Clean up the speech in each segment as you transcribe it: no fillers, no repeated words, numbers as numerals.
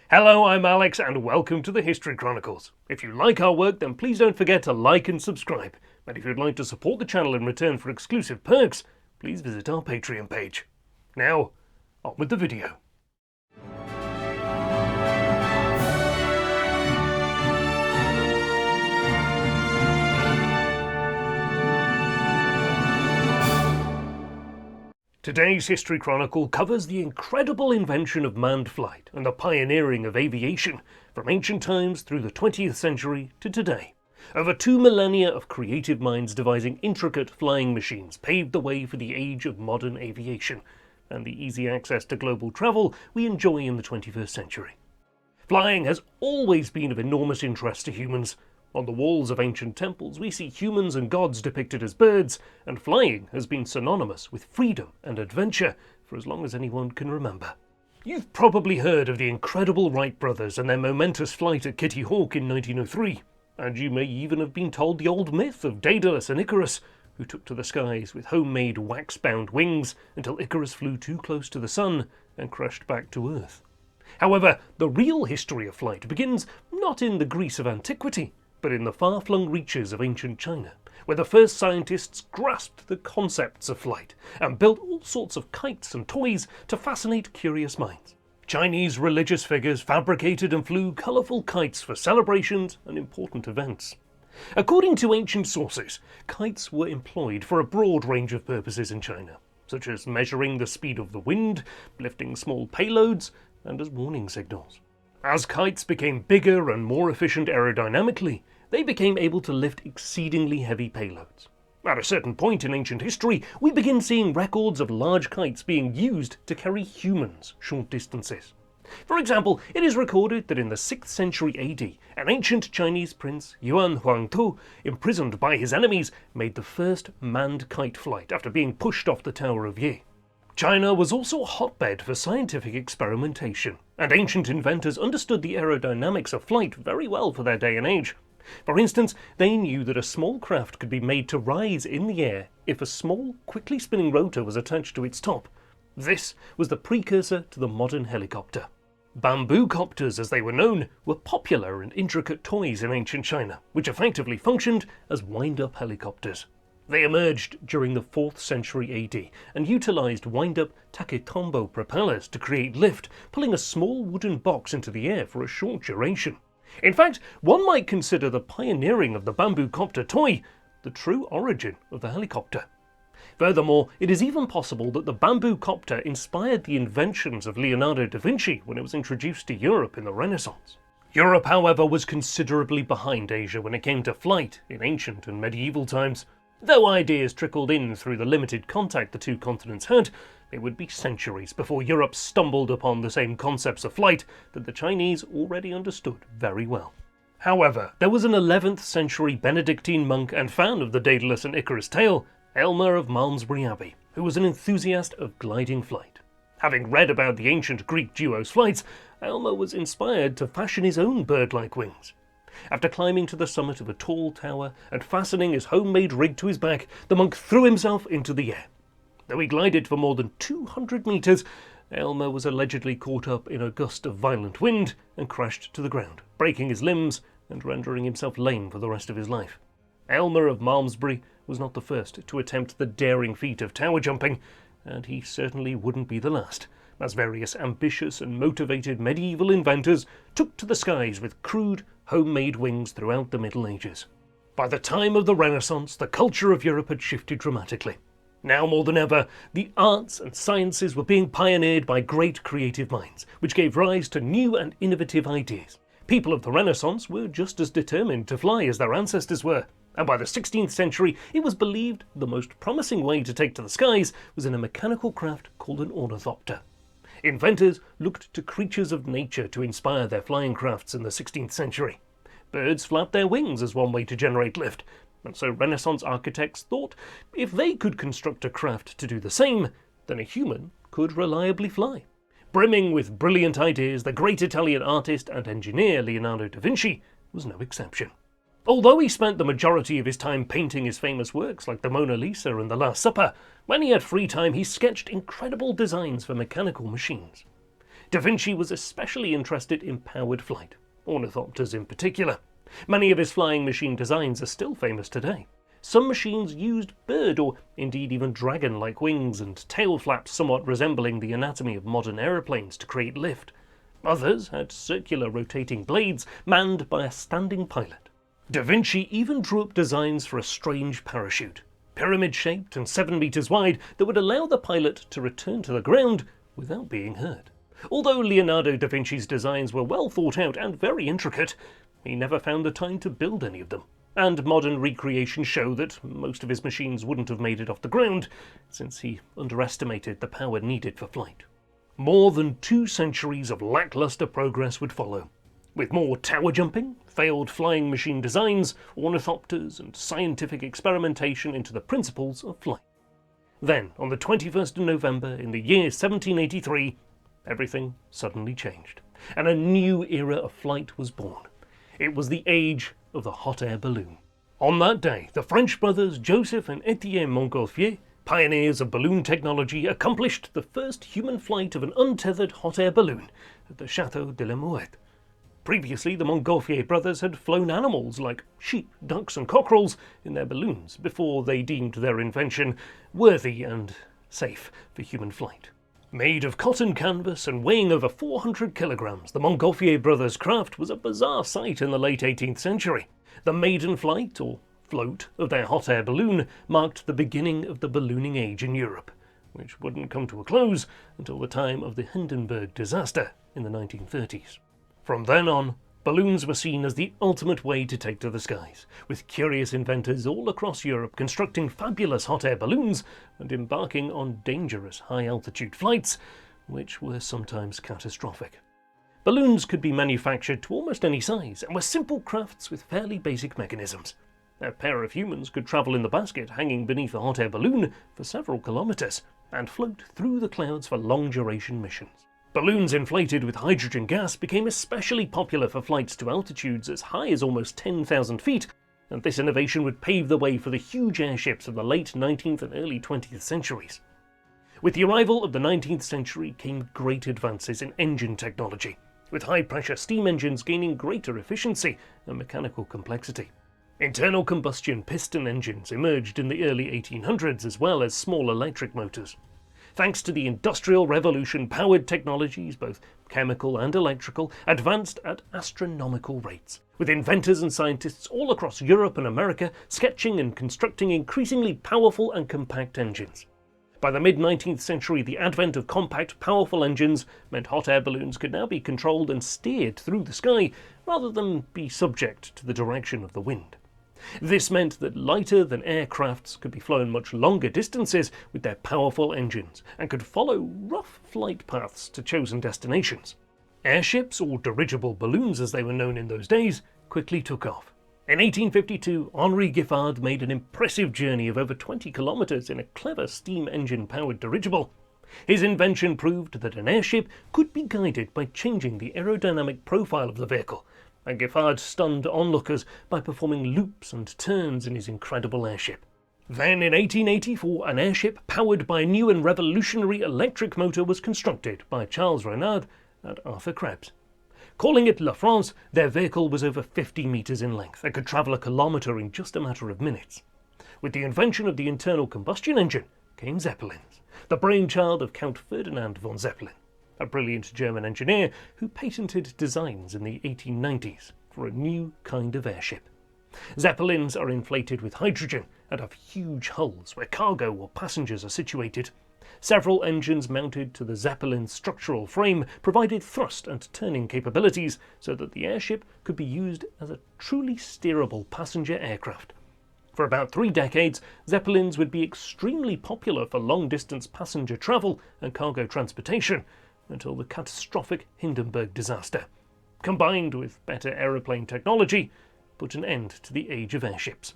Hello, I'm Alex and welcome to the History Chronicles. If you like our work, then please don't forget to like and subscribe. And if you'd like to support the channel in return for exclusive perks, please visit our Patreon page. Now, on with the video. Today's History Chronicle covers the incredible invention of manned flight and the pioneering of aviation from ancient times through the 20th century to today. Over 2 millennia of creative minds devising intricate flying machines paved the way for the age of modern aviation and the easy access to global travel we enjoy in the 21st century. Flying has always been of enormous interest to humans. On the walls of ancient temples we see humans and gods depicted as birds, and flying has been synonymous with freedom and adventure for as long as anyone can remember. You've probably heard of the incredible Wright Brothers and their momentous flight at Kitty Hawk in 1903, and you may even have been told the old myth of Daedalus and Icarus, who took to the skies with homemade wax-bound wings until Icarus flew too close to the sun and crashed back to Earth. However, the real history of flight begins not in the Greece of antiquity, but in the far-flung reaches of ancient China, where the first scientists grasped the concepts of flight and built all sorts of kites and toys to fascinate curious minds. Chinese religious figures fabricated and flew colourful kites for celebrations and important events. According to ancient sources, kites were employed for a broad range of purposes in China, such as measuring the speed of the wind, lifting small payloads, and as warning signals. As kites became bigger and more efficient aerodynamically, they became able to lift exceedingly heavy payloads. At a certain point in ancient history, we begin seeing records of large kites being used to carry humans short distances. For example, it is recorded that in the 6th century AD, an ancient Chinese prince, Yuan Huangtu, imprisoned by his enemies, made the first manned kite flight after being pushed off the Tower of Yi. China was also a hotbed for scientific experimentation, and ancient inventors understood the aerodynamics of flight very well for their day and age. For instance, they knew that a small craft could be made to rise in the air if a small, quickly spinning rotor was attached to its top. This was the precursor to the modern helicopter. Bamboo copters, as they were known, were popular and intricate toys in ancient China, which effectively functioned as wind-up helicopters. They emerged during the 4th century AD and utilised wind-up taketombo propellers to create lift, pulling a small wooden box into the air for a short duration. In fact, one might consider the pioneering of the bamboo copter toy the true origin of the helicopter. Furthermore, it is even possible that the bamboo copter inspired the inventions of Leonardo Da Vinci when it was introduced to Europe in the Renaissance. Europe, however, was considerably behind Asia when it came to flight in ancient and medieval times. Though ideas trickled in through the limited contact the two continents had, it would be centuries before Europe stumbled upon the same concepts of flight that the Chinese already understood very well. However, there was an 11th century Benedictine monk and fan of the Daedalus and Icarus tale, Aylmer of Malmesbury Abbey, who was an enthusiast of gliding flight. Having read about the ancient Greek duo's flights, Aylmer was inspired to fashion his own bird-like wings. After climbing to the summit of a tall tower and fastening his homemade rig to his back, the monk threw himself into the air. Though he glided for more than 200 metres, Aylmer was allegedly caught up in a gust of violent wind and crashed to the ground, breaking his limbs and rendering himself lame for the rest of his life. Aylmer of Malmesbury was not the first to attempt the daring feat of tower jumping, and he certainly wouldn't be the last, as various ambitious and motivated medieval inventors took to the skies with crude, homemade wings throughout the Middle Ages. By the time of the Renaissance, the culture of Europe had shifted dramatically. Now more than ever, the arts and sciences were being pioneered by great creative minds, which gave rise to new and innovative ideas. People of the Renaissance were just as determined to fly as their ancestors were, and by the 16th century it was believed the most promising way to take to the skies was in a mechanical craft called an ornithopter. Inventors looked to creatures of nature to inspire their flying crafts in the 16th century. Birds flapped their wings as one way to generate lift, and so Renaissance architects thought if they could construct a craft to do the same, then a human could reliably fly. Brimming with brilliant ideas, the great Italian artist and engineer Leonardo Da Vinci was no exception. Although he spent the majority of his time painting his famous works like the Mona Lisa and the Last Supper, when he had free time he sketched incredible designs for mechanical machines. Da Vinci was especially interested in powered flight, ornithopters in particular. Many of his flying machine designs are still famous today. Some machines used bird or indeed even dragon-like wings and tail flaps somewhat resembling the anatomy of modern aeroplanes to create lift. Others had circular rotating blades manned by a standing pilot. Da Vinci even drew up designs for a strange parachute, pyramid-shaped and 7 meters wide, that would allow the pilot to return to the ground without being hurt. Although Leonardo da Vinci's designs were well thought out and very intricate, he never found the time to build any of them, and modern recreations show that most of his machines wouldn't have made it off the ground, since he underestimated the power needed for flight. More than 2 centuries of lackluster progress would follow, with more tower jumping, failed flying machine designs, ornithopters, and scientific experimentation into the principles of flight. Then, on the 21st of November in the year 1783, everything suddenly changed, and a new era of flight was born. It was the age of the hot air balloon. On that day, the French brothers Joseph and Etienne Montgolfier, pioneers of balloon technology, accomplished the first human flight of an untethered hot air balloon at the Château de la Muette. Previously, the Montgolfier brothers had flown animals like sheep, ducks and cockerels in their balloons before they deemed their invention worthy and safe for human flight. Made of cotton canvas and weighing over 400 kilograms, the Montgolfier brothers' craft was a bizarre sight in the late 18th century. The maiden flight, or float, of their hot air balloon marked the beginning of the ballooning age in Europe, which wouldn't come to a close until the time of the Hindenburg disaster in the 1930s. From then on, balloons were seen as the ultimate way to take to the skies, with curious inventors all across Europe constructing fabulous hot air balloons and embarking on dangerous high-altitude flights, which were sometimes catastrophic. Balloons could be manufactured to almost any size and were simple crafts with fairly basic mechanisms. A pair of humans could travel in the basket hanging beneath a hot air balloon for several kilometers and float through the clouds for long-duration missions. Balloons inflated with hydrogen gas became especially popular for flights to altitudes as high as almost 10,000 feet, and this innovation would pave the way for the huge airships of the late 19th and early 20th centuries. With the arrival of the 19th century came great advances in engine technology, with high-pressure steam engines gaining greater efficiency and mechanical complexity. Internal combustion piston engines emerged in the early 1800s as well as small electric motors. Thanks to the Industrial Revolution, powered technologies, both chemical and electrical, advanced at astronomical rates, with inventors and scientists all across Europe and America sketching and constructing increasingly powerful and compact engines. By the mid-19th century, the advent of compact, powerful engines meant hot air balloons could now be controlled and steered through the sky, rather than be subject to the direction of the wind. This meant that lighter-than-air crafts could be flown much longer distances with their powerful engines, and could follow rough flight paths to chosen destinations. Airships, or dirigible balloons as they were known in those days, quickly took off. In 1852, Henri Giffard made an impressive journey of over 20 kilometers in a clever steam engine-powered dirigible. His invention proved that an airship could be guided by changing the aerodynamic profile of the vehicle, and Giffard stunned onlookers by performing loops and turns in his incredible airship. Then in 1884, an airship powered by a new and revolutionary electric motor was constructed by Charles Renard and Arthur Krebs. Calling it La France, their vehicle was over 50 meters in length and could travel a kilometer in just a matter of minutes. With the invention of the internal combustion engine came Zeppelins, the brainchild of Count Ferdinand von Zeppelin, a brilliant German engineer who patented designs in the 1890s for a new kind of airship. Zeppelins are inflated with hydrogen and have huge hulls where cargo or passengers are situated. Several engines mounted to the Zeppelin's structural frame provided thrust and turning capabilities so that the airship could be used as a truly steerable passenger aircraft. For about 3 decades, Zeppelins would be extremely popular for long-distance passenger travel and cargo transportation, until the catastrophic Hindenburg disaster, combined with better aeroplane technology, put an end to the age of airships.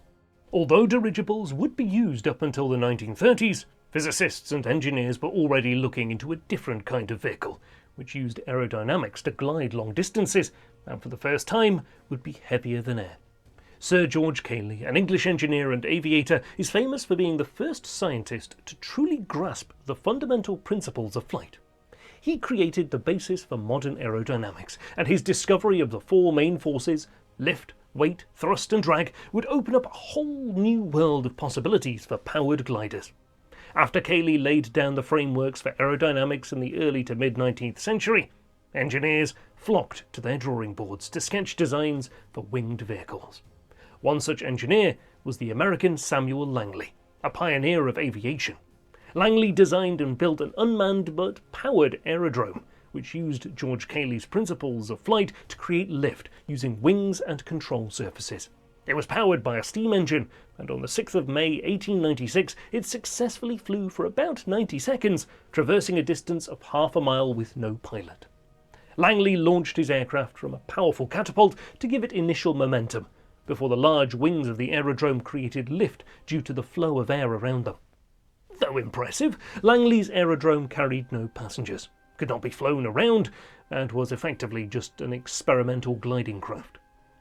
Although dirigibles would be used up until the 1930s, physicists and engineers were already looking into a different kind of vehicle, which used aerodynamics to glide long distances, and for the first time would be heavier than air. Sir George Cayley, an English engineer and aviator, is famous for being the first scientist to truly grasp the fundamental principles of flight. he created the basis for modern aerodynamics, and his discovery of the four main forces, lift, weight, thrust and drag, would open up a whole new world of possibilities for powered gliders. After Cayley laid down the frameworks for aerodynamics in the early to mid-19th century, engineers flocked to their drawing boards to sketch designs for winged vehicles. One such engineer was the American Samuel Langley, a pioneer of aviation. Langley designed and built an unmanned but powered aerodrome, which used George Cayley's principles of flight to create lift using wings and control surfaces. It was powered by a steam engine, and on the 6th of May 1896 it successfully flew for about 90 seconds, traversing a distance of half a mile with no pilot. Langley launched his aircraft from a powerful catapult to give it initial momentum, before the large wings of the aerodrome created lift due to the flow of air around them. Though impressive, Langley's aerodrome carried no passengers, could not be flown around, and was effectively just an experimental gliding craft.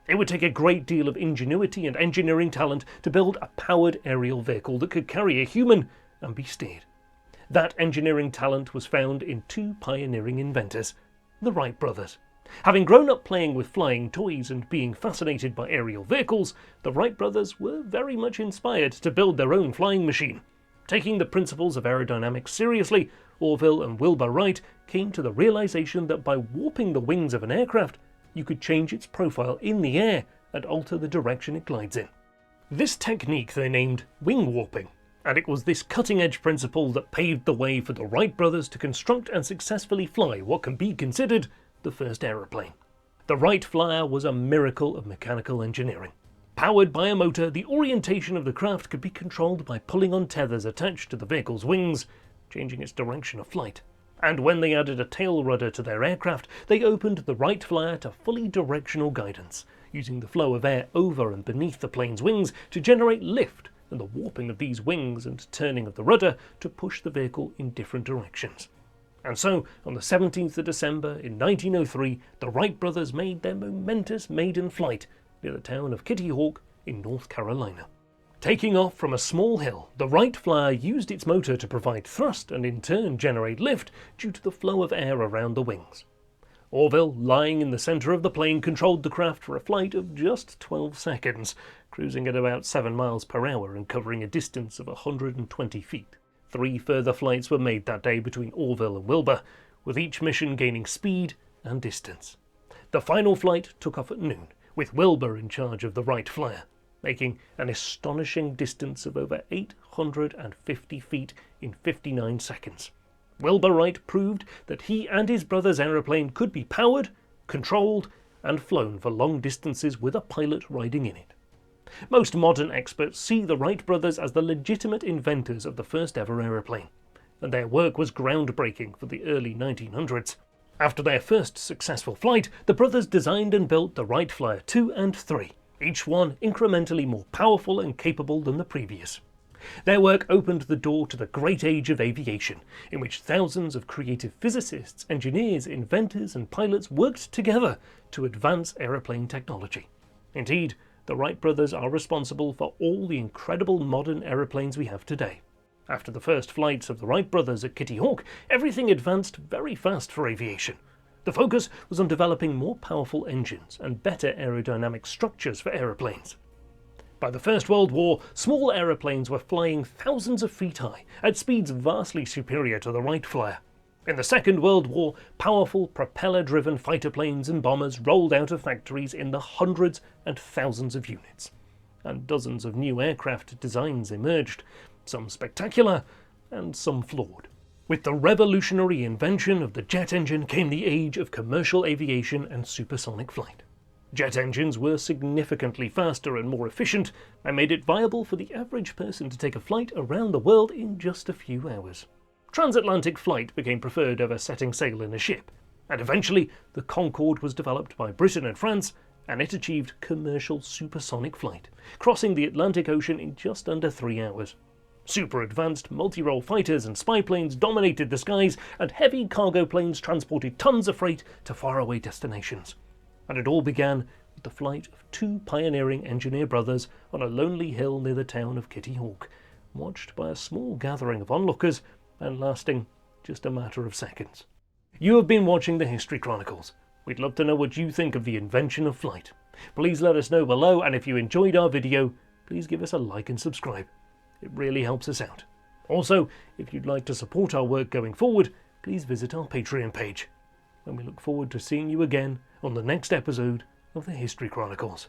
It would take a great deal of ingenuity and engineering talent to build a powered aerial vehicle that could carry a human and be steered. That engineering talent was found in two pioneering inventors, the Wright brothers. Having grown up playing with flying toys and being fascinated by aerial vehicles, the Wright brothers were very much inspired to build their own flying machine. Taking the principles of aerodynamics seriously, Orville and Wilbur Wright came to the realization that by warping the wings of an aircraft, you could change its profile in the air and alter the direction it glides in. This technique they named wing warping, and it was this cutting-edge principle that paved the way for the Wright brothers to construct and successfully fly what can be considered the first aeroplane. The Wright Flyer was a miracle of mechanical engineering. Powered by a motor, the orientation of the craft could be controlled by pulling on tethers attached to the vehicle's wings, changing its direction of flight. And when they added a tail rudder to their aircraft, they opened the Wright Flyer to fully directional guidance, using the flow of air over and beneath the plane's wings to generate lift and the warping of these wings and turning of the rudder to push the vehicle in different directions. And so, on the 17th of December in 1903, the Wright brothers made their momentous maiden flight near the town of Kitty Hawk in North Carolina. Taking off from a small hill, the Wright Flyer used its motor to provide thrust and in turn generate lift due to the flow of air around the wings. Orville, lying in the centre of the plane, controlled the craft for a flight of just 12 seconds, cruising at about 7 miles per hour and covering a distance of 120 feet. 3 further flights were made that day between Orville and Wilbur, with each mission gaining speed and distance. The final flight took off at noon, with Wilbur in charge of the Wright Flyer, making an astonishing distance of over 850 feet in 59 seconds. Wilbur Wright proved that he and his brother's aeroplane could be powered, controlled, and flown for long distances with a pilot riding in it. Most modern experts see the Wright brothers as the legitimate inventors of the first ever aeroplane, and their work was groundbreaking for the early 1900s. After their first successful flight, the brothers designed and built the Wright Flyer 2 and 3, each one incrementally more powerful and capable than the previous. Their work opened the door to the great age of aviation, in which thousands of creative physicists, engineers, inventors and pilots worked together to advance aeroplane technology. Indeed, the Wright brothers are responsible for all the incredible modern aeroplanes we have today. After the first flights of the Wright brothers at Kitty Hawk, everything advanced very fast for aviation. The focus was on developing more powerful engines and better aerodynamic structures for aeroplanes. By the First World War, small aeroplanes were flying thousands of feet high, at speeds vastly superior to the Wright Flyer. In the Second World War, powerful propeller-driven fighter planes and bombers rolled out of factories in the hundreds and thousands of units. And dozens of new aircraft designs emerged, some spectacular and some flawed. With the revolutionary invention of the jet engine came the age of commercial aviation and supersonic flight. Jet engines were significantly faster and more efficient, and made it viable for the average person to take a flight around the world in just a few hours. Transatlantic flight became preferred over setting sail in a ship, and eventually the Concorde was developed by Britain and France, and it achieved commercial supersonic flight, crossing the Atlantic Ocean in just under 3 hours. Super-advanced multi-role fighters and spy planes dominated the skies, and heavy cargo planes transported tons of freight to faraway destinations. And it all began with the flight of 2 pioneering engineer brothers on a lonely hill near the town of Kitty Hawk, watched by a small gathering of onlookers and lasting just a matter of seconds. You have been watching the History Chronicles. We'd love to know what you think of the invention of flight. Please let us know below, and if you enjoyed our video, please give us a like and subscribe. It really helps us out. Also, if you'd like to support our work going forward, please visit our Patreon page. And we look forward to seeing you again on the next episode of the History Chronicles.